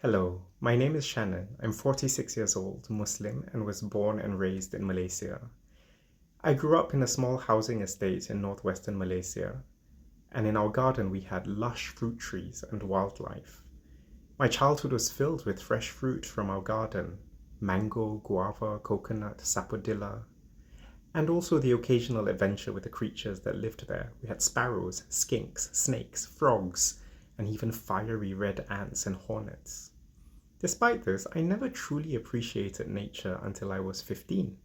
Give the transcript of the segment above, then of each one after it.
Hello, my name is Shanon. I'm 46 years old, Muslim, and was born and raised in Malaysia. I grew up in a small housing estate in northwestern Malaysia, and in our garden we had lush fruit trees and wildlife. My childhood was filled with fresh fruit from our garden: mango, guava, coconut, sapodilla, and also the occasional adventure with the creatures that lived there. We had sparrows, skinks, snakes, frogs, and even fiery red ants and hornets. Despite this, I never truly appreciated nature until I was 15,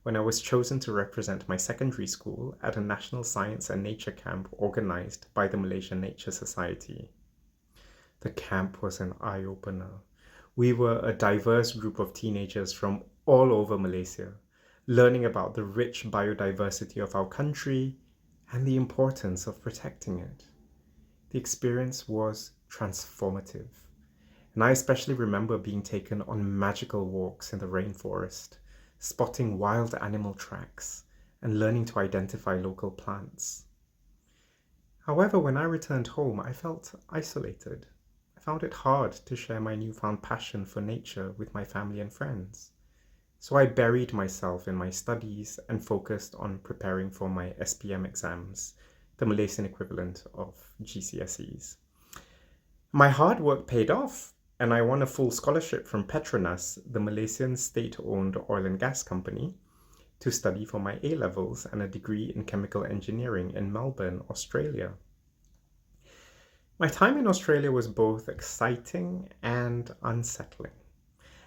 when I was chosen to represent my secondary school at a national science and nature camp organized by the Malaysian Nature Society. The camp was an eye-opener. We were a diverse group of teenagers from all over Malaysia, learning about the rich biodiversity of our country and the importance of protecting it. The experience was transformative. And I especially remember being taken on magical walks in the rainforest, spotting wild animal tracks, and learning to identify local plants. However, when I returned home, I felt isolated. I found it hard to share my newfound passion for nature with my family and friends. So I buried myself in my studies and focused on preparing for my SPM exams, the Malaysian equivalent of GCSEs. My hard work paid off, and I won a full scholarship from Petronas, the Malaysian state-owned oil and gas company, to study for my A-levels and a degree in chemical engineering in Melbourne, Australia. My time in Australia was both exciting and unsettling.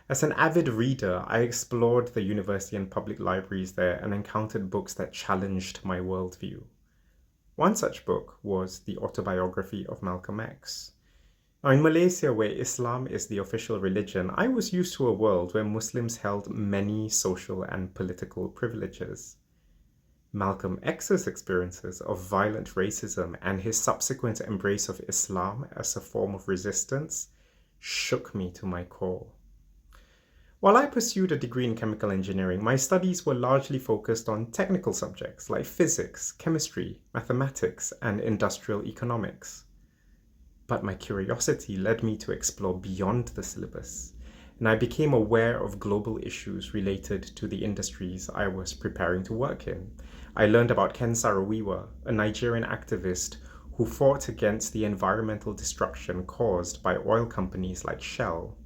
As an avid reader, I explored the university and public libraries there and encountered books that challenged my worldview. One such book was the autobiography of Malcolm X. Now, in Malaysia, where Islam is the official religion, I was used to a world where Muslims held many social and political privileges. Malcolm X's experiences of violent racism and his subsequent embrace of Islam as a form of resistance shook me to my core. While I pursued a degree in chemical engineering, my studies were largely focused on technical subjects like physics, chemistry, mathematics, and industrial economics. But my curiosity led me to explore beyond the syllabus, and I became aware of global issues related to the industries I was preparing to work in. I learned about Ken Saro-Wiwa, a Nigerian activist who fought against the environmental destruction caused by oil companies like Shell.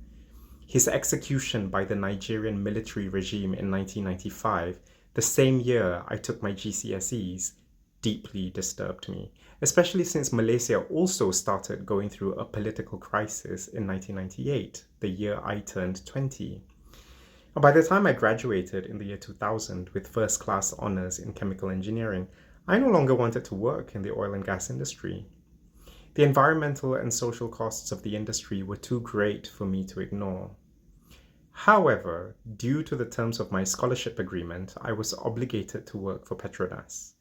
His execution by the Nigerian military regime in 1995, the same year I took my GCSEs, deeply disturbed me, especially since Malaysia also started going through a political crisis in 1998, the year I turned 20. By the time I graduated in the year 2000 with first-class honors in chemical engineering, I no longer wanted to work in the oil and gas industry. The environmental and social costs of the industry were too great for me to ignore. However, due to the terms of my scholarship agreement, I was obligated to work for Petronas.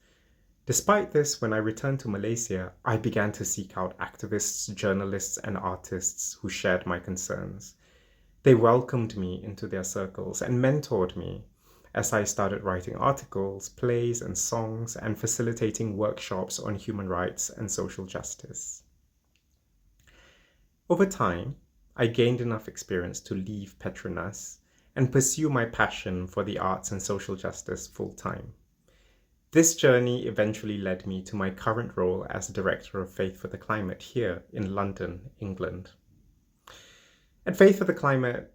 Despite this, when I returned to Malaysia, I began to seek out activists, journalists, and artists who shared my concerns. They welcomed me into their circles and mentored me as I started writing articles, plays, and songs, and facilitating workshops on human rights and social justice. Over time, I gained enough experience to leave Petronas and pursue my passion for the arts and social justice full-time. This journey eventually led me to my current role as Director of Faith for the Climate here in London, England. At Faith for the Climate,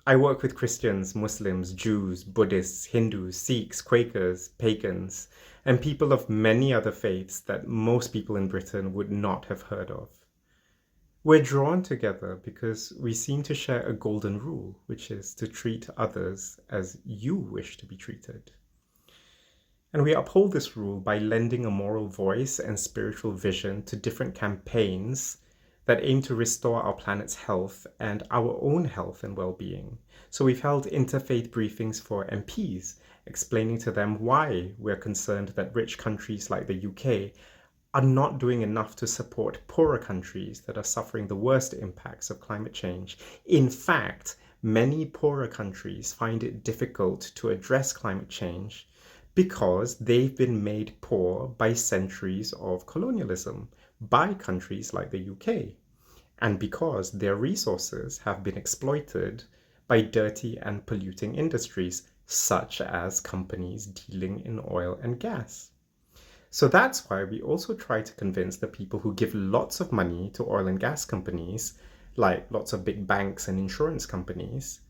I work with Christians, Muslims, Jews, Buddhists, Hindus, Sikhs, Quakers, pagans, and people of many other faiths that most people in Britain would not have heard of. We're drawn together because we seem to share a golden rule, which is to treat others as you wish to be treated. And we uphold this rule by lending a moral voice and spiritual vision to different campaigns that aim to restore our planet's health and our own health and well-being. So we've held interfaith briefings for MPs, explaining to them why we're concerned that rich countries like the UK are not doing enough to support poorer countries that are suffering the worst impacts of climate change. In fact, many poorer countries find it difficult to address climate change because they've been made poor by centuries of colonialism by countries like the UK. and because their resources have been exploited by dirty and polluting industries, such as companies dealing in oil and gas. So that's why we also try to convince the people who give lots of money to oil and gas companies, like lots of big banks and insurance companies,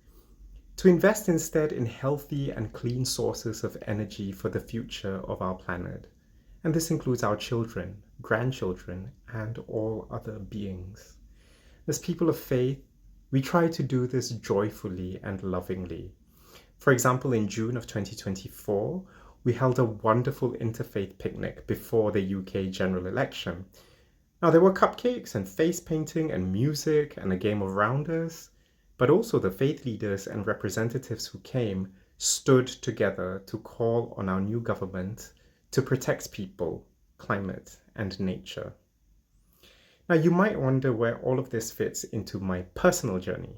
to invest instead in healthy and clean sources of energy for the future of our planet. And this includes our children, grandchildren, and all other beings. As people of faith, we try to do this joyfully and lovingly. For example, in June of 2024, we held a wonderful interfaith picnic before the UK general election. Now, there were cupcakes and face painting and music and a game of rounders, but also the faith leaders and representatives who came stood together to call on our new government to protect people, climate, and nature. Now, you might wonder where all of this fits into my personal journey.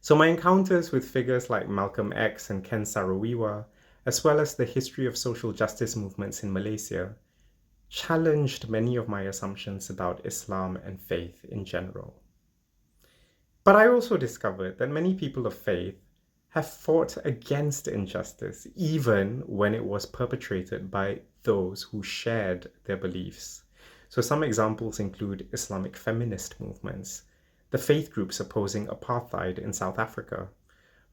So my encounters with figures like Malcolm X and Ken Saro-Wiwa, as well as the history of social justice movements in Malaysia, challenged many of my assumptions about Islam and faith in general. But I also discovered that many people of faith have fought against injustice, even when it was perpetrated by those who shared their beliefs. So some examples include Islamic feminist movements, the faith groups opposing apartheid in South Africa,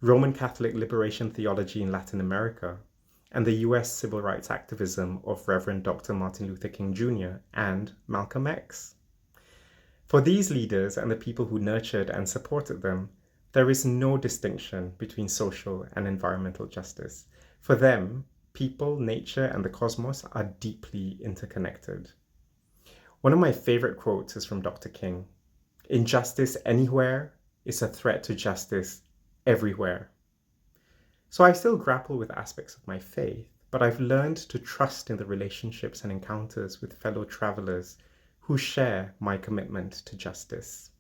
Roman Catholic liberation theology in Latin America, and the US civil rights activism of Reverend Dr. Martin Luther King Jr. and Malcolm X. For these leaders and the people who nurtured and supported them, there is no distinction between social and environmental justice. For them, people, nature, and the cosmos are deeply interconnected. One of my favorite quotes is from Dr. King. Injustice anywhere is a threat to justice everywhere. So I still grapple with aspects of my faith, but I've learned to trust in the relationships and encounters with fellow travelers who share my commitment to justice.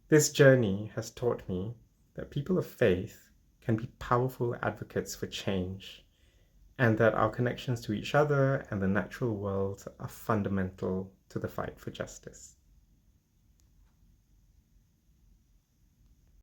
This journey has taught me that people of faith can be powerful advocates for change, and that our connections to each other and the natural world are fundamental to the fight for justice.